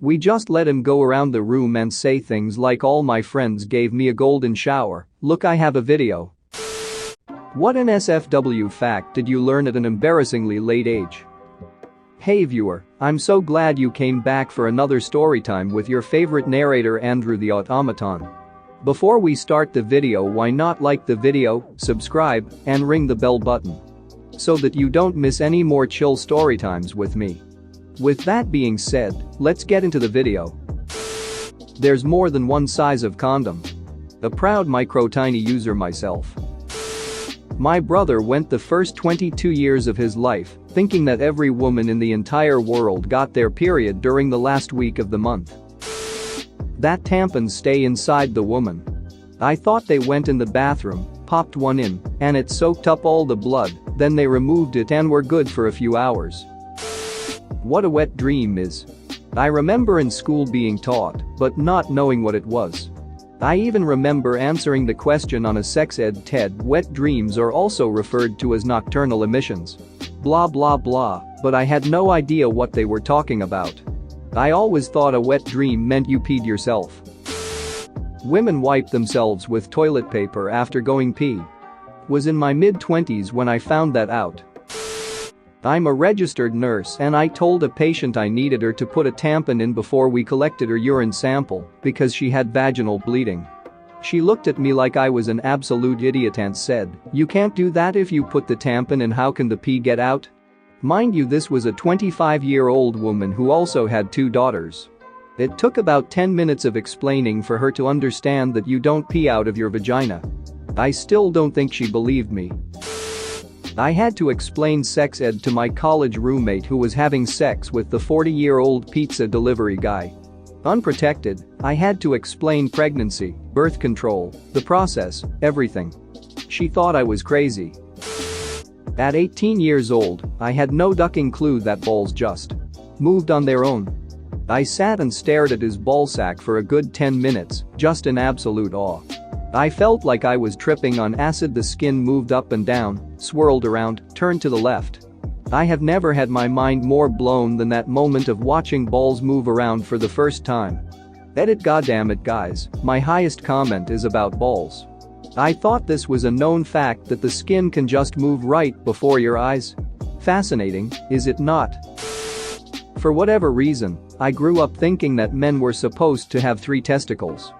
We just let him go around the room and say things like all my friends gave me a golden shower, look I have a video. What NSFW fact did you learn at an embarrassingly late age? Hey viewer, I'm so glad you came back for another storytime with your favorite narrator Andrew the Automaton. Before we start the video, why not like the video, subscribe, and ring the bell button so that you don't miss any more chill storytimes with me. With that being said, let's get into the video. There's more than one size of condom. A proud micro-tiny user myself. My brother went the first 22 years of his life thinking that every woman in the entire world got their period during the last week of the month. That tampons stay inside the woman. I thought they went in the bathroom, popped one in, and it soaked up all the blood, then they removed it and were good for a few hours. What a wet dream is. I remember in school being taught, but not knowing what it was. I even remember answering the question on a sex ed TED, wet dreams are also referred to as nocturnal emissions. Blah blah blah, but I had no idea what they were talking about. I always thought a wet dream meant you peed yourself. Women wipe themselves with toilet paper after going pee. Was in my mid-20s when I found that out. I'm a registered nurse and I told a patient I needed her to put a tampon in before we collected her urine sample because she had vaginal bleeding. She looked at me like I was an absolute idiot and said, "You can't do that if you put the tampon in, how can the pee get out?" Mind you, this was a 25-year-old woman who also had 2 daughters. It took about 10 minutes of explaining for her to understand that you don't pee out of your vagina. I still don't think she believed me. I had to explain sex ed to my college roommate who was having sex with the 40-year-old pizza delivery guy. Unprotected, I had to explain pregnancy, birth control, the process, everything. She thought I was crazy. At 18 years old, I had no ducking clue that balls just moved on their own. I sat and stared at his ballsack for a good 10 minutes, just in absolute awe. I felt like I was tripping on acid. The skin moved up and down, swirled around, turned to the left. I have never had my mind more blown than that moment of watching balls move around for the first time. Edit. Goddamn it guys, my highest comment is about balls. I thought this was a known fact that the skin can just move right before your eyes. Fascinating, is it not? For whatever reason, I grew up thinking that men were supposed to have 3 testicles.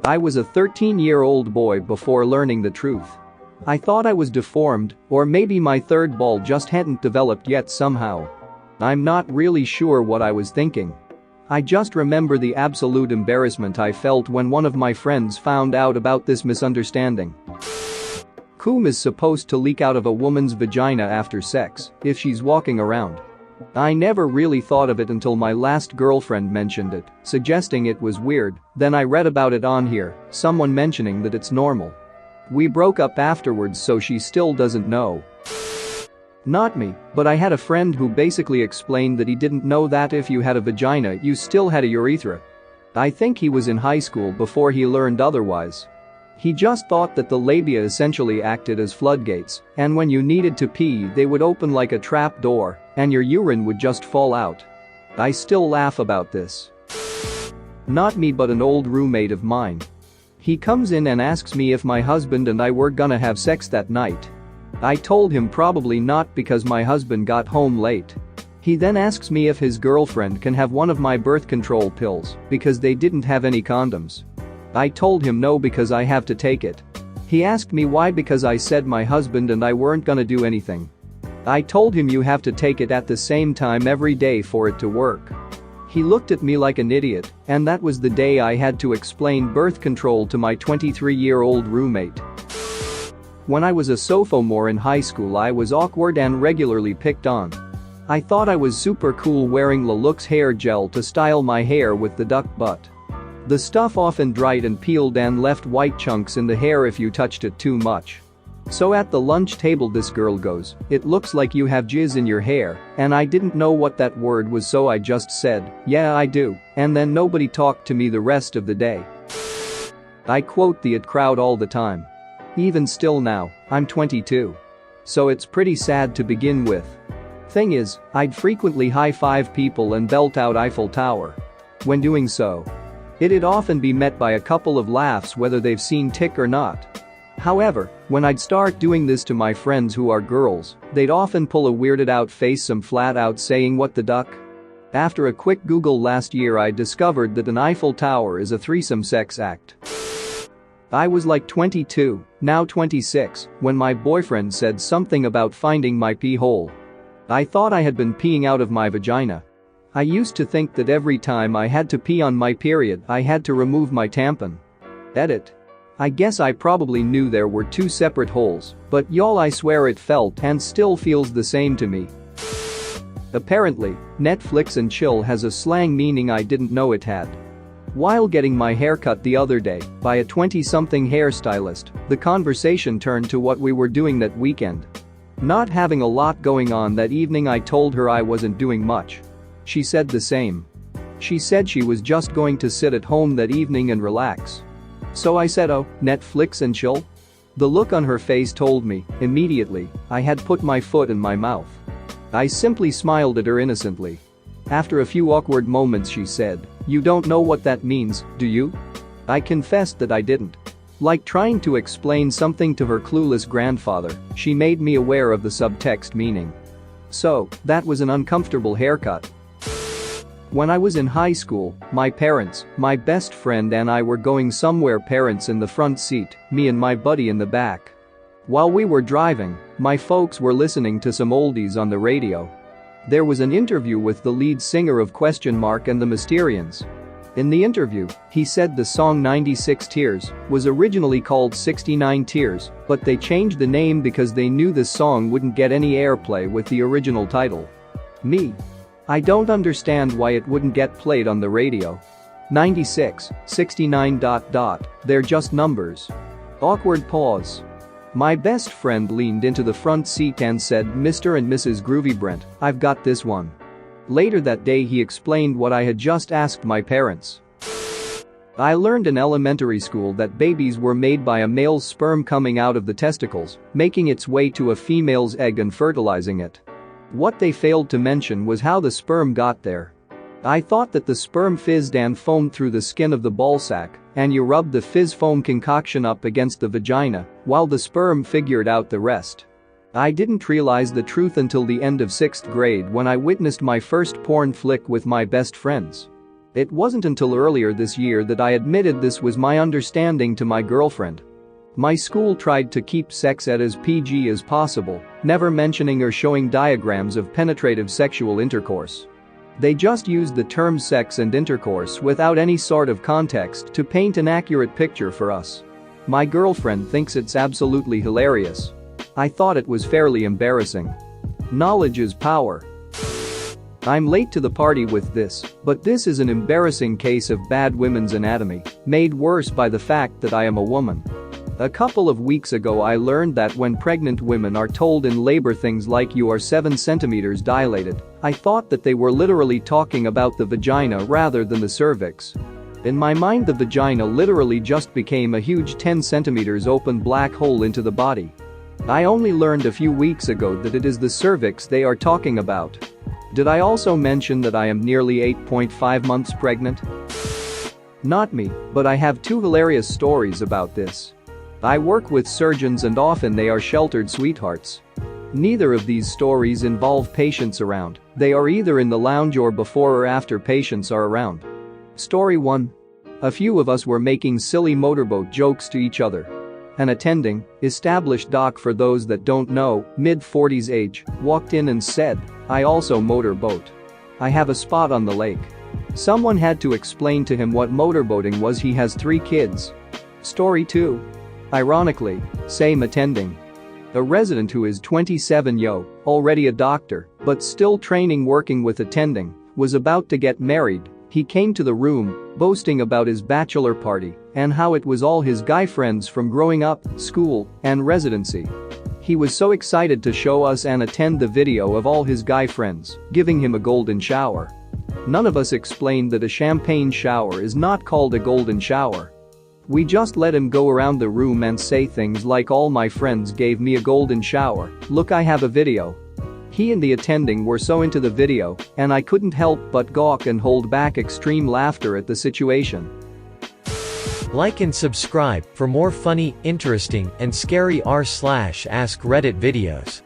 I was a 13-year-old boy before learning the truth. I thought I was deformed, or maybe my 3rd ball just hadn't developed yet somehow. I'm not really sure what I was thinking. I just remember the absolute embarrassment I felt when one of my friends found out about this misunderstanding. Cum is supposed to leak out of a woman's vagina after sex if she's walking around. I never really thought of it until my last girlfriend mentioned it, suggesting it was weird, then I read about it on here, someone mentioning that it's normal. We broke up afterwards, so she still doesn't know. Not me, but I had a friend who basically explained that he didn't know that if you had a vagina you still had a urethra. I think he was in high school before he learned otherwise. He just thought that the labia essentially acted as floodgates, and when you needed to pee they would open like a trap door, and your urine would just fall out. I still laugh about this. Not me, but an old roommate of mine. He comes in and asks me if my husband and I were gonna have sex that night. I told him probably not because my husband got home late. He then asks me if his girlfriend can have one of my birth control pills because they didn't have any condoms. I told him no because I have to take it. He asked me why because I said my husband and I weren't gonna do anything. I told him you have to take it at the same time every day for it to work. He looked at me like an idiot, and that was the day I had to explain birth control to my 23-year-old roommate. When I was a sophomore in high school I was awkward and regularly picked on. I thought I was super cool wearing La Lux hair gel to style my hair with the duck butt. The stuff often dried and peeled and left white chunks in the hair if you touched it too much. So at the lunch table this girl goes, "It looks like you have jizz in your hair," and I didn't know what that word was, so I just said, "Yeah I do," and then nobody talked to me the rest of the day. I quote the "it" crowd all the time. Even still now, I'm 22. So it's pretty sad to begin with. Thing is, I'd frequently high-five people and belt out Eiffel Tower. When doing so, it'd often be met by a couple of laughs whether they've seen tick or not. However, when I'd start doing this to my friends who are girls, they'd often pull a weirded out face, some flat out saying what the duck. After a quick Google last year I discovered that an Eiffel Tower is a threesome sex act. I was like 22, now 26, when my boyfriend said something about finding my pee hole. I thought I had been peeing out of my vagina. I used to think that every time I had to pee on my period I had to remove my tampon. Edit. I guess I probably knew there were two separate holes, but y'all I swear it felt and still feels the same to me. Apparently, Netflix and chill has a slang meaning I didn't know it had. While getting my hair cut the other day by a 20-something hairstylist, the conversation turned to what we were doing that weekend. Not having a lot going on that evening, I told her I wasn't doing much. She said the same. She said she was just going to sit at home that evening and relax. So I said, oh, Netflix and chill? The look on her face told me, immediately, I had put my foot in my mouth. I simply smiled at her innocently. After a few awkward moments she said, you don't know what that means, do you? I confessed that I didn't. Like trying to explain something to her clueless grandfather, she made me aware of the subtext meaning. So, that was an uncomfortable haircut. When I was in high school, my parents, my best friend and I were going somewhere, parents in the front seat, me and my buddy in the back. While we were driving, my folks were listening to some oldies on the radio. There was an interview with the lead singer of and the Mysterians. In the interview, he said the song 96 Tears was originally called 69 Tears, but they changed the name because they knew the song wouldn't get any airplay with the original title. Me. I don't understand why it wouldn't get played on the radio. 96, 69. They're just numbers. Awkward pause. My best friend leaned into the front seat and said, Mr. and Mrs. Groovy Brent, I've got this one. Later that day he explained what I had just asked my parents. I learned in elementary school that babies were made by a male's sperm coming out of the testicles, making its way to a female's egg and fertilizing it. What they failed to mention was how the sperm got there. I thought that the sperm fizzed and foamed through the skin of the ballsack, and you rubbed the fizz foam concoction up against the vagina, while the sperm figured out the rest. I didn't realize the truth until the end of 6th grade when I witnessed my first porn flick with my best friends. It wasn't until earlier this year that I admitted this was my understanding to my girlfriend. My school tried to keep sex ed as PG as possible, never mentioning or showing diagrams of penetrative sexual intercourse. They just used the terms sex and intercourse without any sort of context to paint an accurate picture for us. My girlfriend thinks it's absolutely hilarious. I thought it was fairly embarrassing. Knowledge is power. I'm late to the party with this, but this is an embarrassing case of bad women's anatomy, made worse by the fact that I am a woman. A couple of weeks ago I learned that when pregnant women are told in labor things like you are 7 centimeters dilated, I thought that they were literally talking about the vagina rather than the cervix. In my mind the vagina literally just became a huge 10 centimeters open black hole into the body. I only learned a few weeks ago that it is the cervix they are talking about. Did I also mention that I am nearly 8.5 months pregnant? Not me, but I have 2 hilarious stories about this. I work with surgeons and often they are sheltered sweethearts. Neither of these stories involve patients around, they are either in the lounge or before or after patients are around. Story 1. A few of us were making silly motorboat jokes to each other. An attending, established doc for those that don't know, mid-40s age, walked in and said, I also motorboat. I have a spot on the lake. Someone had to explain to him what motorboating was. He has 3 kids. Story 2. Ironically, same attending. A resident who is 27 already a doctor, but still training working with attending, was about to get married. He came to the room, boasting about his bachelor party and how it was all his guy friends from growing up, school, and residency. He was so excited to show us and attend the video of all his guy friends, giving him a golden shower. None of us explained that a champagne shower is not called a golden shower. We just let him go around the room and say things like all my friends gave me a golden shower, look I have a video. He and the attending were so into the video, and I couldn't help but gawk and hold back extreme laughter at the situation. Like and subscribe for more funny, interesting, and scary r/ask Reddit videos.